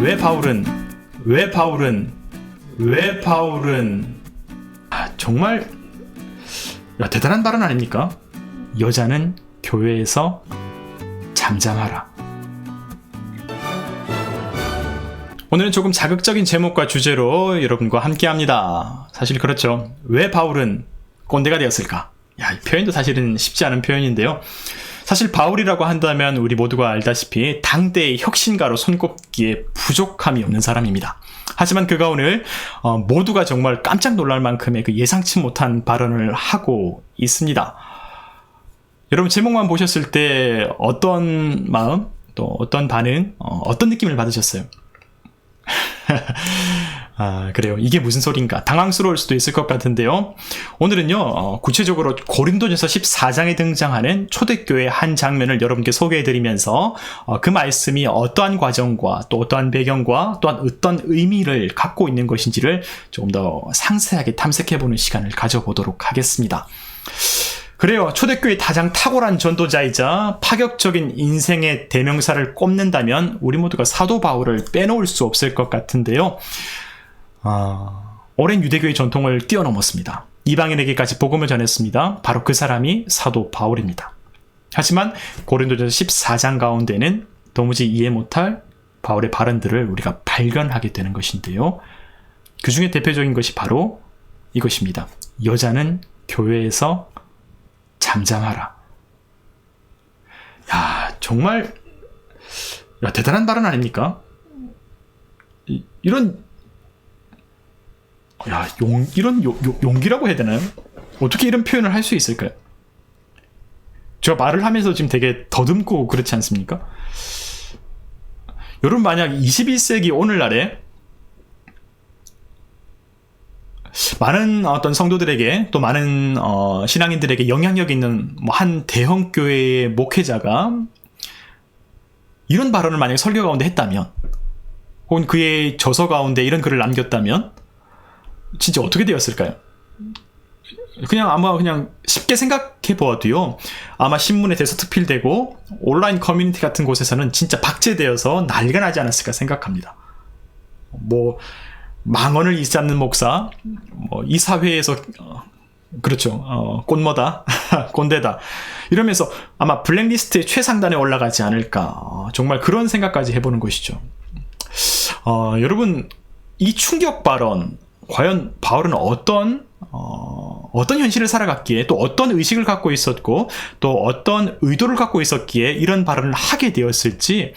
왜 바울은 정말 대단한 발언 아닙니까? 여자는 교회에서 잠잠하라. 오늘은 조금 자극적인 제목과 주제로 여러분과 함께합니다. 사실 그렇죠. 왜 바울은 꼰대가 되었을까? 이 표현도 사실은 쉽지 않은 표현인데요. 사실 바울이라고 한다면 우리 모두가 알다시피 당대의 혁신가로 손꼽기에 부족함이 없는 사람입니다. 하지만 그가 오늘 모두가 정말 깜짝 놀랄 만큼의 그 예상치 못한 발언을 하고 있습니다. 여러분 제목만 보셨을 때 어떤 마음, 또 어떤 반응, 어떤 느낌을 받으셨어요? 그래요. 이게 무슨 소린가? 당황스러울 수도 있을 것 같은데요. 오늘은요, 구체적으로 고린도전서 14장에 등장하는 초대교회의 한 장면을 여러분께 소개해드리면서 그 말씀이 어떠한 과정과 또 어떠한 배경과 또한 어떤 의미를 갖고 있는 것인지를 조금 더 상세하게 탐색해보는 시간을 가져보도록 하겠습니다. 그래요. 초대교회의 가장 탁월한 전도자이자 파격적인 인생의 대명사를 꼽는다면 우리 모두가 사도 바울을 빼놓을 수 없을 것 같은데요. 오랜 유대교의 전통을 뛰어넘었습니다. 이방인에게까지 복음을 전했습니다. 바로 그 사람이 사도 바울입니다. 하지만 고린도전서 14장 가운데는 도무지 이해 못할 바울의 발언들을 우리가 발견하게 되는 것인데요. 그 중에 대표적인 것이 바로 이것입니다. 여자는 교회에서 잠잠하라. 정말 대단한 발언 아닙니까? 이런 용기라고 해야 되나요? 어떻게 이런 표현을 할 수 있을까요? 제가 말을 하면서 지금 되게 더듬고 그렇지 않습니까? 여러분 만약 21세기 오늘날에 많은 어떤 성도들에게 또 많은 신앙인들에게 영향력 있는 한 대형 교회의 목회자가 이런 발언을 만약 설교 가운데 했다면, 혹은 그의 저서 가운데 이런 글을 남겼다면 진짜 어떻게 되었을까요? 그냥 쉽게 생각해 보아도요, 아마 신문에 대서특필되고 온라인 커뮤니티 같은 곳에서는 진짜 박제되어서 난리가 나지 않았을까 생각합니다. 망언을 일삼는 목사, 이 사회에서 그렇죠, 꼰모다, 꼰대다 이러면서 아마 블랙리스트의 최상단에 올라가지 않을까, 정말 그런 생각까지 해보는 것이죠. 여러분, 이 충격 발언, 과연 바울은 어떤 현실을 살아갔기에, 또 어떤 의식을 갖고 있었고, 또 어떤 의도를 갖고 있었기에 이런 발언을 하게 되었을지,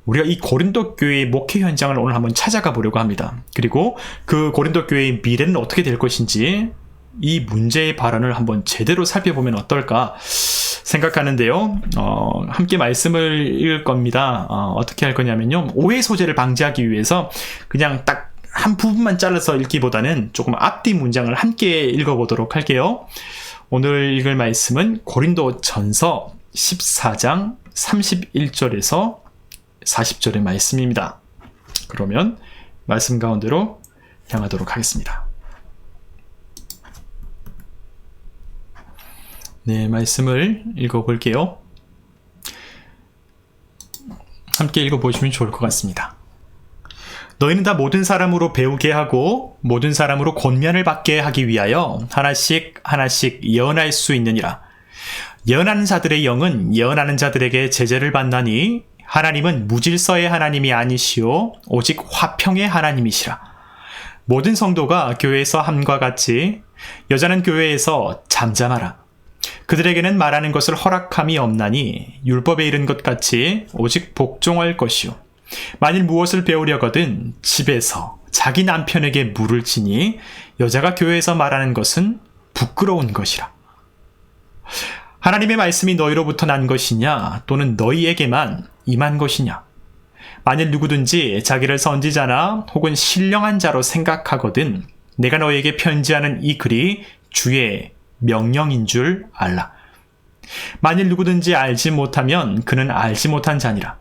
우리가 이 고린도 교회의 목회 현장을 오늘 한번 찾아가 보려고 합니다. 그리고 그 고린도 교회의 미래는 어떻게 될 것인지, 이 문제의 발언을 한번 제대로 살펴보면 어떨까 생각하는데요. 함께 말씀을 읽을 겁니다. 어떻게 할 거냐면요, 오해 소재를 방지하기 위해서 그냥 딱 한 부분만 잘라서 읽기보다는 조금 앞뒤 문장을 함께 읽어보도록 할게요. 오늘 읽을 말씀은 고린도 전서 14장 31절에서 40절의 말씀입니다. 그러면 말씀 가운데로 향하도록 하겠습니다. 네, 말씀을 읽어볼게요. 함께 읽어보시면 좋을 것 같습니다. 너희는 다 모든 사람으로 배우게 하고 모든 사람으로 권면을 받게 하기 위하여 하나씩 하나씩 예언할 수 있느니라. 예언하는 자들의 영은 예언하는 자들에게 제재를 받나니 하나님은 무질서의 하나님이 아니시오 오직 화평의 하나님이시라. 모든 성도가 교회에서 함과 같이 여자는 교회에서 잠잠하라. 그들에게는 말하는 것을 허락함이 없나니 율법에 이른 것 같이 오직 복종할 것이요. 만일 무엇을 배우려거든 집에서 자기 남편에게 물을 지니 여자가 교회에서 말하는 것은 부끄러운 것이라. 하나님의 말씀이 너희로부터 난 것이냐 또는 너희에게만 임한 것이냐. 만일 누구든지 자기를 선지자나 혹은 신령한 자로 생각하거든 내가 너희에게 편지하는 이 글이 주의 명령인 줄 알라. 만일 누구든지 알지 못하면 그는 알지 못한 자니라.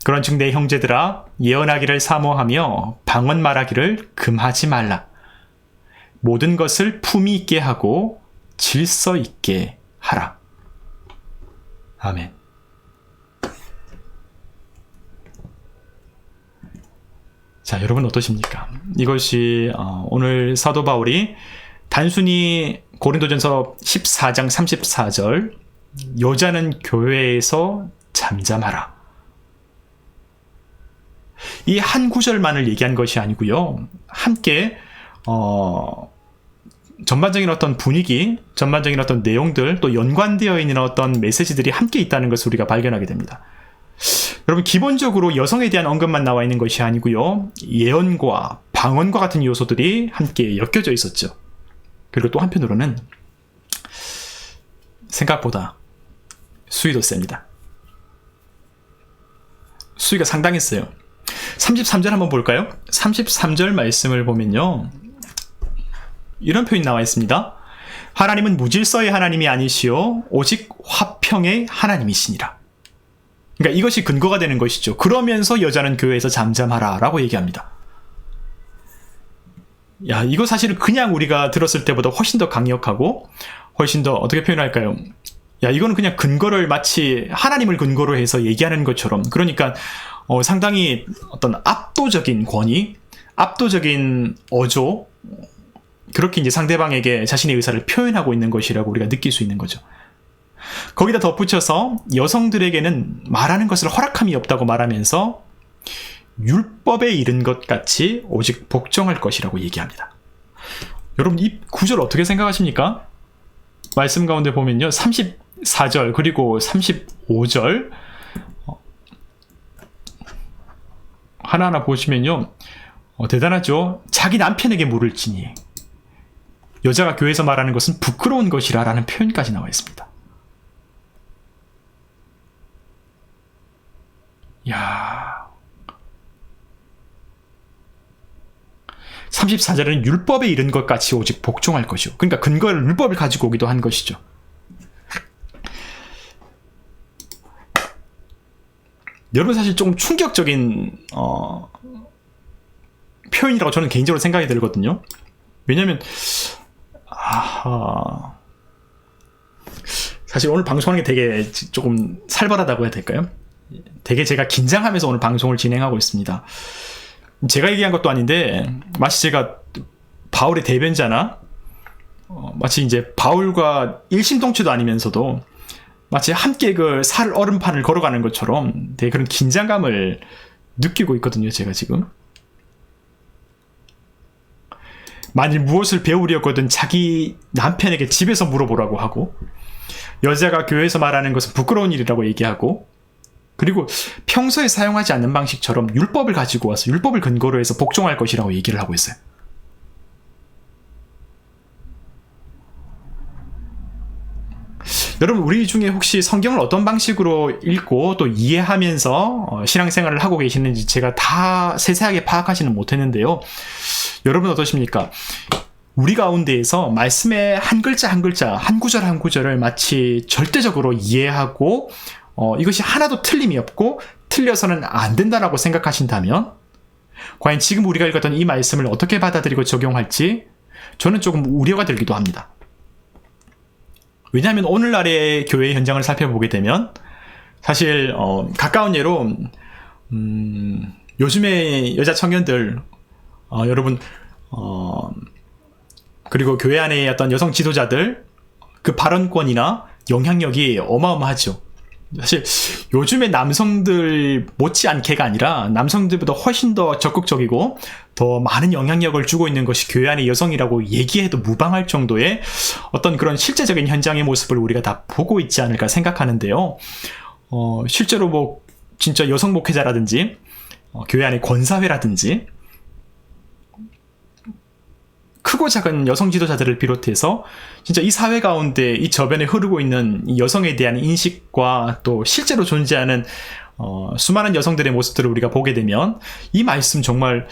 그런즉 내 형제들아 예언하기를 사모하며 방언 말하기를 금하지 말라. 모든 것을 품위 있게 하고 질서 있게 하라. 아멘. 여러분 어떠십니까? 이것이 오늘 사도 바울이 단순히 고린도전서 14장 34절 여자는 교회에서 잠잠하라, 이 한 구절만을 얘기한 것이 아니고요, 함께 전반적인 어떤 분위기, 전반적인 어떤 내용들, 또 연관되어 있는 어떤 메시지들이 함께 있다는 것을 우리가 발견하게 됩니다. 여러분, 기본적으로 여성에 대한 언급만 나와 있는 것이 아니고요, 예언과 방언과 같은 요소들이 함께 엮여져 있었죠. 그리고 또 한편으로는 생각보다 수위도 셉니다. 수위가 상당했어요. 33절 한번 볼까요? 33절 말씀을 보면요, 이런 표현이 나와 있습니다. 하나님은 무질서의 하나님이 아니시오 오직 화평의 하나님이시니라. 그러니까 이것이 근거가 되는 것이죠. 그러면서 여자는 교회에서 잠잠하라 라고 얘기합니다. 야, 이거 사실은 그냥 우리가 들었을 때보다 훨씬 더 강력하고 훨씬 더, 어떻게 표현할까요? 야, 이거는 그냥 근거를 마치 하나님을 근거로 해서 얘기하는 것처럼, 그러니까 상당히 어떤 압도적인 권위, 압도적인 어조, 그렇게 이제 상대방에게 자신의 의사를 표현하고 있는 것이라고 우리가 느낄 수 있는 거죠. 거기다 덧붙여서 여성들에게는 말하는 것을 허락함이 없다고 말하면서 율법에 이른 것 같이 오직 복종할 것이라고 얘기합니다. 여러분, 이 구절 어떻게 생각하십니까? 말씀 가운데 보면요, 34절 그리고 35절 하나하나 보시면요, 대단하죠. 자기 남편에게 물을 지니 여자가 교회에서 말하는 것은 부끄러운 것이라 라는 표현까지 나와 있습니다. 야, 34절에는 율법에 이른 것 같이 오직 복종할 것이요. 그러니까 근거를 율법을 가지고 오기도 한 것이죠. 여러분, 사실 좀 충격적인 표현이라고 저는 개인적으로 생각이 들거든요. 왜냐하면 사실 오늘 방송하는 게 되게 조금 살벌하다고 해야 될까요? 되게 제가 긴장하면서 오늘 방송을 진행하고 있습니다. 제가 얘기한 것도 아닌데 마치 제가 바울의 대변자나 마치 이제 바울과 일심동체도 아니면서도 마치 함께 그 살 얼음판을 걸어가는 것처럼 되게 그런 긴장감을 느끼고 있거든요, 제가 지금. 만일 무엇을 배우려거든 자기 남편에게 집에서 물어보라고 하고, 여자가 교회에서 말하는 것은 부끄러운 일이라고 얘기하고, 그리고 평소에 사용하지 않는 방식처럼 율법을 가지고 와서 율법을 근거로 해서 복종할 것이라고 얘기를 하고 있어요. 여러분, 우리 중에 혹시 성경을 어떤 방식으로 읽고 또 이해하면서 신앙생활을 하고 계시는지 제가 다 세세하게 파악하지는 못했는데요. 여러분 어떠십니까? 우리 가운데에서 말씀의 한 글자 한 글자, 한 구절 한 구절을 마치 절대적으로 이해하고 이것이 하나도 틀림이 없고 틀려서는 안 된다라고 생각하신다면, 과연 지금 우리가 읽었던 이 말씀을 어떻게 받아들이고 적용할지 저는 조금 우려가 들기도 합니다. 왜냐하면 오늘날의 교회 현장을 살펴보게 되면 사실 가까운 예로 요즘의 여자 청년들, 여러분 그리고 교회 안에 어떤 여성 지도자들, 그 발언권이나 영향력이 어마어마하죠. 사실 요즘의 남성들 못지않게가 아니라 남성들보다 훨씬 더 적극적이고 더 많은 영향력을 주고 있는 것이 교회 안의 여성이라고 얘기해도 무방할 정도의 어떤 그런 실제적인 현장의 모습을 우리가 다 보고 있지 않을까 생각하는데요. 실제로 뭐 진짜 여성 목회자라든지 교회 안의 권사회라든지 크고 작은 여성 지도자들을 비롯해서 진짜 이 사회 가운데 이 저변에 흐르고 있는 이 여성에 대한 인식과 또 실제로 존재하는 수많은 여성들의 모습들을 우리가 보게 되면 이 말씀 정말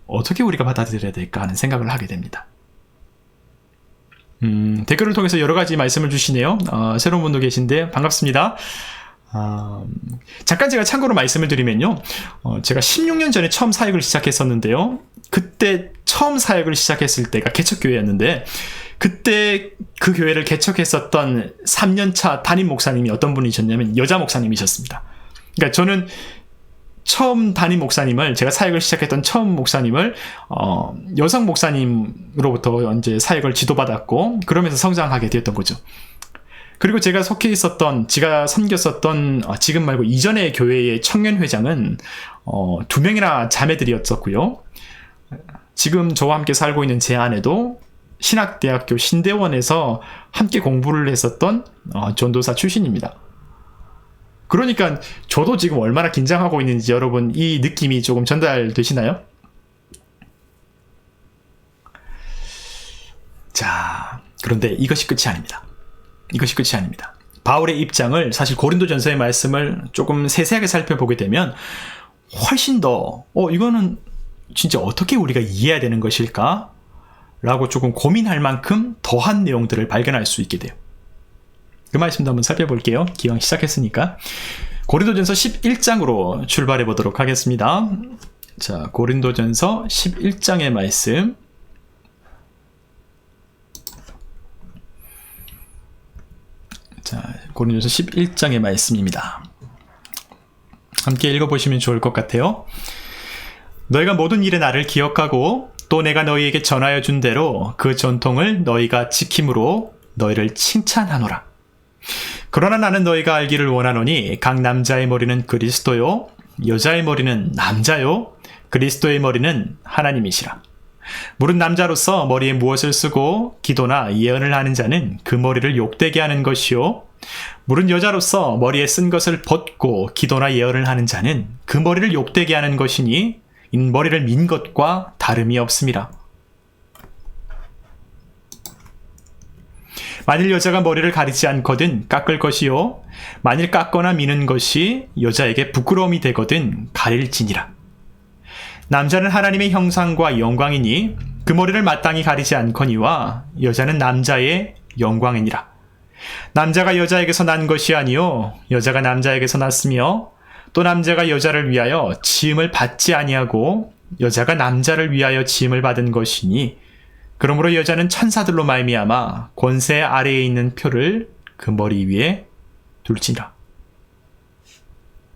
어떻게 우리가 받아들여야 될까 하는 생각을 하게 됩니다. 댓글을 통해서 여러 가지 말씀을 주시네요. 새로운 분도 계신데 반갑습니다. 잠깐 제가 참고로 말씀을 드리면요, 제가 16년 전에 처음 사역을 시작했었는데요, 그때 처음 사역을 시작했을 때가 개척교회였는데 그때 그 교회를 개척했었던 3년차 담임 목사님이 어떤 분이셨냐면 여자 목사님이셨습니다. 그러니까 저는 처음 담임 목사님을, 제가 사역을 시작했던 처음 목사님을 여성 목사님으로부터 이제 사역을 지도받았고, 그러면서 성장하게 되었던 거죠. 그리고 제가 제가 섬겼었던 지금 말고 이전의 교회의 청년회장은 2명이나 자매들이었었고요. 지금 저와 함께 살고 있는 제 아내도 신학대학교 신대원에서 함께 공부를 했었던 전도사 출신입니다. 그러니까 저도 지금 얼마나 긴장하고 있는지 여러분 이 느낌이 조금 전달되시나요? 자, 그런데 이것이 끝이 아닙니다. 이것이 끝이 아닙니다. 바울의 입장을 사실 고린도전서의 말씀을 조금 세세하게 살펴보게 되면 훨씬 더 이거는 진짜 어떻게 우리가 이해해야 되는 것일까? 라고 조금 고민할 만큼 더한 내용들을 발견할 수 있게 돼요. 그 말씀도 한번 살펴볼게요. 기왕 시작했으니까. 고린도전서 11장으로 출발해 보도록 하겠습니다. 자, 고린도전서 11장의 말씀. 자, 고린도전서 11장의 말씀입니다. 함께 읽어보시면 좋을 것 같아요. 너희가 모든 일에 나를 기억하고 또 내가 너희에게 전하여 준 대로 그 전통을 너희가 지킴으로 너희를 칭찬하노라. 그러나 나는 너희가 알기를 원하노니 각 남자의 머리는 그리스도요 여자의 머리는 남자요 그리스도의 머리는 하나님이시라. 무릇 남자로서 머리에 무엇을 쓰고 기도나 예언을 하는 자는 그 머리를 욕되게 하는 것이요 무릇 여자로서 머리에 쓴 것을 벗고 기도나 예언을 하는 자는 그 머리를 욕되게 하는 것이니 인 머리를 민 것과 다름이 없음이라. 만일 여자가 머리를 가리지 않거든 깎을 것이요 만일 깎거나 미는 것이 여자에게 부끄러움이 되거든 가릴지니라. 남자는 하나님의 형상과 영광이니 그 머리를 마땅히 가리지 않거니와 여자는 남자의 영광이니라. 남자가 여자에게서 난 것이 아니요 여자가 남자에게서 났으며 또 남자가 여자를 위하여 지음을 받지 아니하고 여자가 남자를 위하여 지음을 받은 것이니 그러므로 여자는 천사들로 말미암아 권세 아래에 있는 표를 그 머리 위에 둘지니라.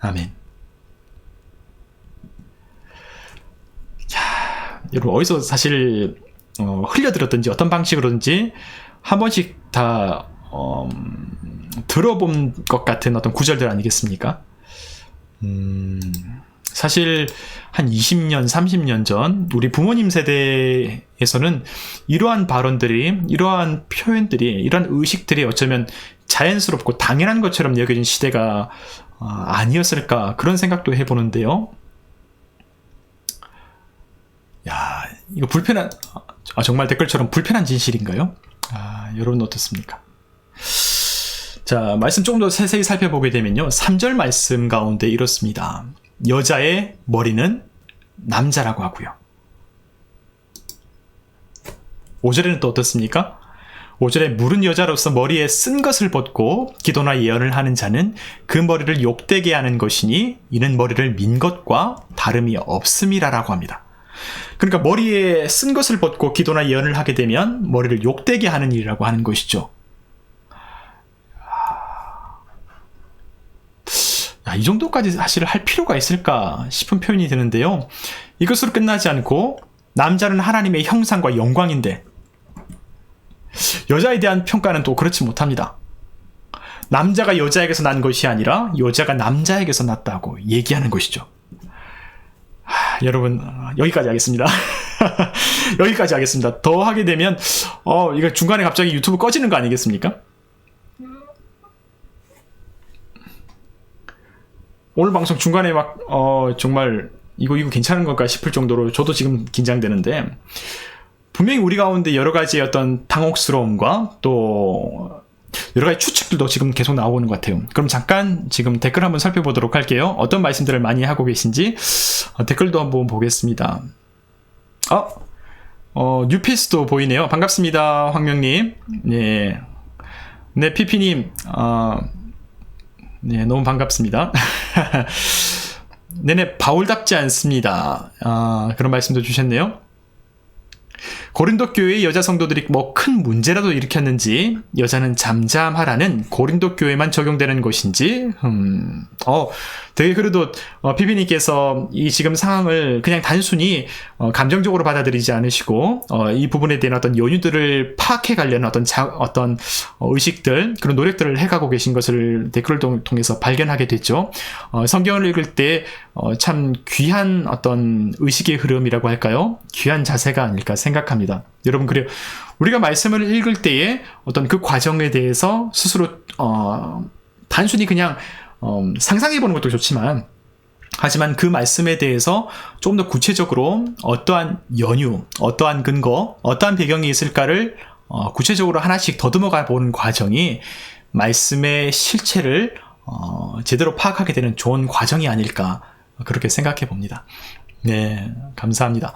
아멘. 자, 여러분 어디서 사실 흘려들었든지 어떤 방식으로든지 한 번씩 다 들어본 것 같은 어떤 구절들 아니겠습니까? 사실 한 20년, 30년 전 우리 부모님 세대에서는 이러한 발언들이, 이러한 표현들이, 이러한 의식들이 어쩌면 자연스럽고 당연한 것처럼 여겨진 시대가 아니었을까 그런 생각도 해보는데요. 야, 이거 정말 댓글처럼 불편한 진실인가요? 여러분 어떻습니까? 자, 말씀 조금 더 세세히 살펴보게 되면요. 3절 말씀 가운데 이렇습니다. 여자의 머리는 남자라고 하고요. 5절에는 또 어떻습니까? 5절에 물은 여자로서 머리에 쓴 것을 벗고 기도나 예언을 하는 자는 그 머리를 욕되게 하는 것이니 이는 머리를 민 것과 다름이 없음이라라고 합니다. 그러니까 머리에 쓴 것을 벗고 기도나 예언을 하게 되면 머리를 욕되게 하는 일이라고 하는 것이죠. 이 정도까지 사실 할 필요가 있을까 싶은 표현이 드는데요. 이것으로 끝나지 않고 남자는 하나님의 형상과 영광인데 여자에 대한 평가는 또 그렇지 못합니다. 남자가 여자에게서 난 것이 아니라 여자가 남자에게서 났다고 얘기하는 것이죠. 여러분 여기까지 하겠습니다. 여기까지 하겠습니다. 더 하게 되면 이거 중간에 갑자기 유튜브 꺼지는 거 아니겠습니까? 오늘 방송 중간에 막 정말 이거 괜찮은 걸까 싶을 정도로 저도 지금 긴장되는데 분명히 우리 가운데 여러 가지의 어떤 당혹스러움과 또 여러 가지 추측들도 지금 계속 나오는 것 같아요. 그럼 잠깐 지금 댓글 한번 살펴보도록 할게요. 어떤 말씀들을 많이 하고 계신지 댓글도 한번 보겠습니다. 뉴피스도 보이네요. 반갑습니다, 황명님. 네, 피피님. 네, 너무 반갑습니다. 네네, 바울답지 않습니다. 그런 말씀도 주셨네요. 고린도 교회의 여자 성도들이 뭐 큰 문제라도 일으켰는지, 여자는 잠잠하라는 고린도 교회만 적용되는 것인지, 되게 그래도 피비님께서 이 지금 상황을 그냥 단순히 감정적으로 받아들이지 않으시고 이 부분에 대한 어떤 연유들을 파악해 가려는 어떤 의식들, 그런 노력들을 해가고 계신 것을 댓글을 통해서 발견하게 됐죠. 성경을 읽을 때 참 귀한 어떤 의식의 흐름이라고 할까요? 귀한 자세가 아닐까 생각합니다. 여러분, 그래요. 우리가 말씀을 읽을 때에 어떤 그 과정에 대해서 스스로 단순히 그냥 상상해보는 것도 좋지만, 하지만 그 말씀에 대해서 조금 더 구체적으로 어떠한 연유, 어떠한 근거, 어떠한 배경이 있을까를 구체적으로 하나씩 더듬어가 보는 과정이 말씀의 실체를 제대로 파악하게 되는 좋은 과정이 아닐까, 그렇게 생각해 봅니다. 네, 감사합니다.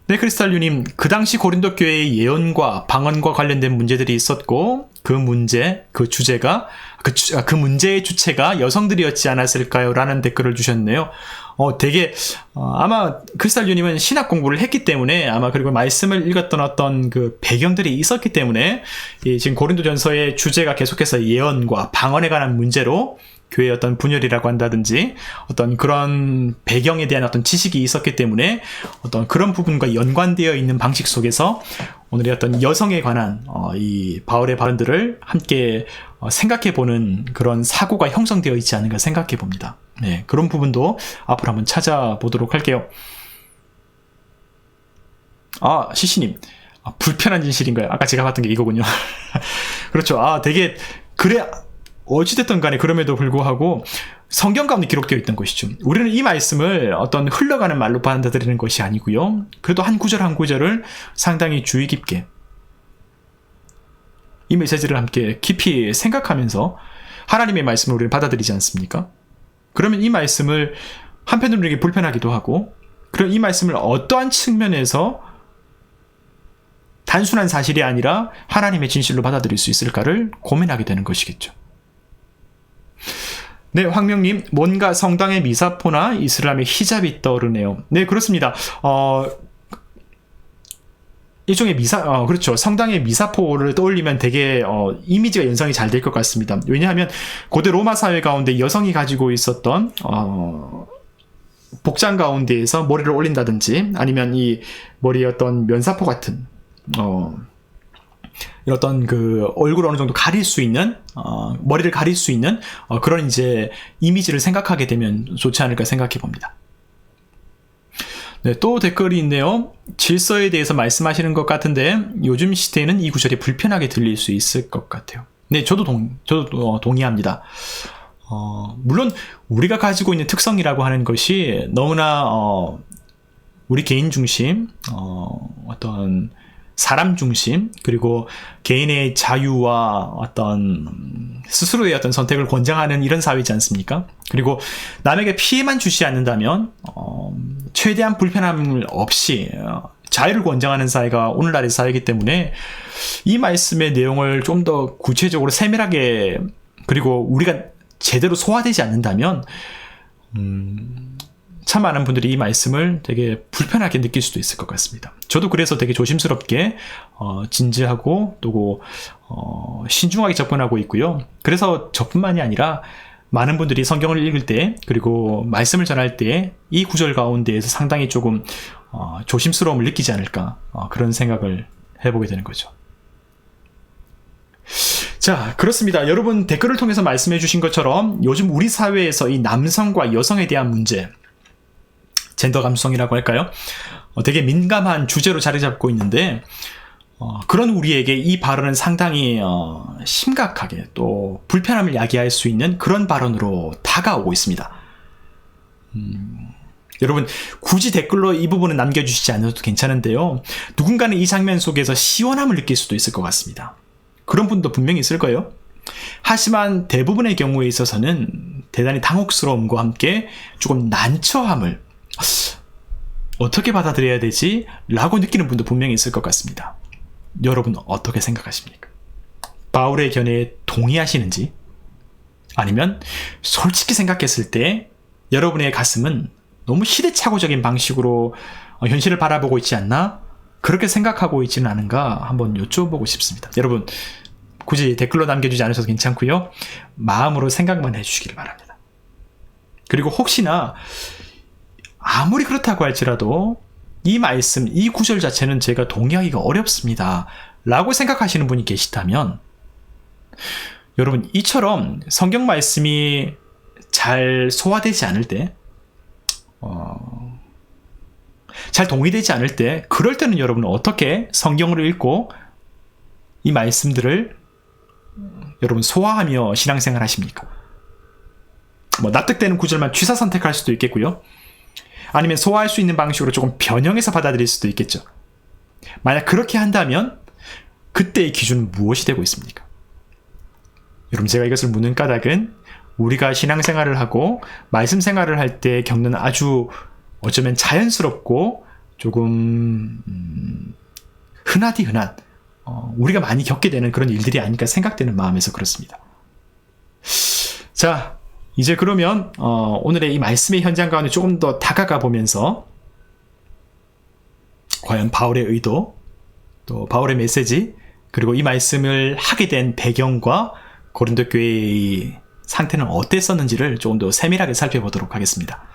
네, 크리스탈유님, 그 당시 고린도 교회의 예언과 방언과 관련된 문제들이 있었고, 그 문제, 그 주제가, 그 문제의 주체가 여성들이었지 않았을까요? 라는 댓글을 주셨네요. 되게, 아마 크리스탈유님은 신학 공부를 했기 때문에, 아마 그리고 말씀을 읽었던 어떤 그 배경들이 있었기 때문에, 지금 고린도전서의 주제가 계속해서 예언과 방언에 관한 문제로 교회의 어떤 분열이라고 한다든지 어떤 그런 배경에 대한 어떤 지식이 있었기 때문에 어떤 그런 부분과 연관되어 있는 방식 속에서 오늘의 어떤 여성에 관한 이 바울의 발언들을 함께 생각해보는 그런 사고가 형성되어 있지 않은가 생각해 봅니다. 네, 그런 부분도 앞으로 한번 찾아보도록 할게요. 시시님, 불편한 진실인가요? 아까 제가 봤던 게 이거군요. 그렇죠. 되게 그래. 어찌됐든 간에 그럼에도 불구하고 성경 가운데 기록되어 있던 것이죠. 우리는 이 말씀을 어떤 흘러가는 말로 받아들이는 것이 아니고요. 그래도 한 구절 한 구절을 상당히 주의 깊게 이 메시지를 함께 깊이 생각하면서 하나님의 말씀을 우리는 받아들이지 않습니까? 그러면 이 말씀을 한편으로는 불편하기도 하고, 그럼 이 말씀을 어떠한 측면에서 단순한 사실이 아니라 하나님의 진실로 받아들일 수 있을까를 고민하게 되는 것이겠죠. 네, 황명님, 뭔가 성당의 미사포나 이슬람의 히잡이 떠오르네요. 네, 그렇습니다. 일종의 그렇죠. 성당의 미사포를 떠올리면 되게, 이미지가 연상이 잘 될 것 같습니다. 왜냐하면, 고대 로마 사회 가운데 여성이 가지고 있었던, 복장 가운데에서 머리를 올린다든지, 아니면 이 머리에 어떤 면사포 같은, 어떤 그 얼굴을 어느 정도 가릴 수 있는 머리를 가릴 수 있는 그런 이제 이미지를 생각하게 되면 좋지 않을까 생각해 봅니다. 네, 또 댓글이 있네요. 질서에 대해서 말씀하시는 것 같은데 요즘 시대에는 이 구절이 불편하게 들릴 수 있을 것 같아요. 네, 저도 동의합니다. 물론 우리가 가지고 있는 특성이라고 하는 것이 너무나 우리 개인 중심, 어떤 사람 중심, 그리고 개인의 자유와 어떤 스스로의 어떤 선택을 권장하는 이런 사회이지 않습니까? 그리고 남에게 피해만 주지 않는다면 최대한 불편함을 없이 자유를 권장하는 사회가 오늘날의 사회이기 때문에 이 말씀의 내용을 좀 더 구체적으로 세밀하게, 그리고 우리가 제대로 소화되지 않는다면 참 많은 분들이 이 말씀을 되게 불편하게 느낄 수도 있을 것 같습니다. 저도 그래서 되게 조심스럽게 진지하고 또 신중하게 접근하고 있고요. 그래서 저뿐만이 아니라 많은 분들이 성경을 읽을 때, 그리고 말씀을 전할 때 이 구절 가운데에서 상당히 조금 조심스러움을 느끼지 않을까, 그런 생각을 해보게 되는 거죠. 자, 그렇습니다. 여러분 댓글을 통해서 말씀해 주신 것처럼 요즘 우리 사회에서 이 남성과 여성에 대한 문제, 젠더 감수성이라고 할까요? 되게 민감한 주제로 자리 잡고 있는데 그런 우리에게 이 발언은 상당히 심각하게 또 불편함을 야기할 수 있는 그런 발언으로 다가오고 있습니다. 여러분 굳이 댓글로 이 부분은 남겨주시지 않아도 괜찮은데요. 누군가는 이 장면 속에서 시원함을 느낄 수도 있을 것 같습니다. 그런 분도 분명히 있을 거예요. 하지만 대부분의 경우에 있어서는 대단히 당혹스러움과 함께 조금 난처함을 어떻게 받아들여야 되지? 라고 느끼는 분도 분명히 있을 것 같습니다. 여러분 어떻게 생각하십니까? 바울의 견해에 동의하시는지, 아니면 솔직히 생각했을 때 여러분의 가슴은 너무 시대착오적인 방식으로 현실을 바라보고 있지 않나? 그렇게 생각하고 있지는 않은가 한번 여쭤보고 싶습니다. 여러분, 굳이 댓글로 남겨주지 않으셔도 괜찮고요. 마음으로 생각만 해주시기를 바랍니다. 그리고 혹시나 아무리 그렇다고 할지라도 이 말씀, 이 구절 자체는 제가 동의하기가 어렵습니다 라고 생각하시는 분이 계시다면, 여러분, 이처럼 성경 말씀이 잘 소화되지 않을 때, 잘 동의되지 않을 때, 그럴 때는 여러분은 어떻게 성경을 읽고 이 말씀들을 여러분 소화하며 신앙생활 하십니까? 납득되는 구절만 취사 선택할 수도 있겠고요. 아니면 소화할 수 있는 방식으로 조금 변형해서 받아들일 수도 있겠죠. 만약 그렇게 한다면 그때의 기준은 무엇이 되고 있습니까? 여러분, 제가 이것을 묻는 까닭은 우리가 신앙생활을 하고 말씀 생활을 할 때 겪는 아주 어쩌면 자연스럽고 조금 흔하디 흔한 우리가 많이 겪게 되는 그런 일들이 아닐까 생각되는 마음에서 그렇습니다. 자, 이제 그러면 오늘의 이 말씀의 현장 가운데 조금 더 다가가 보면서 과연 바울의 의도, 또 바울의 메시지, 그리고 이 말씀을 하게 된 배경과 고린도 교회의 상태는 어땠었는지를 조금 더 세밀하게 살펴보도록 하겠습니다.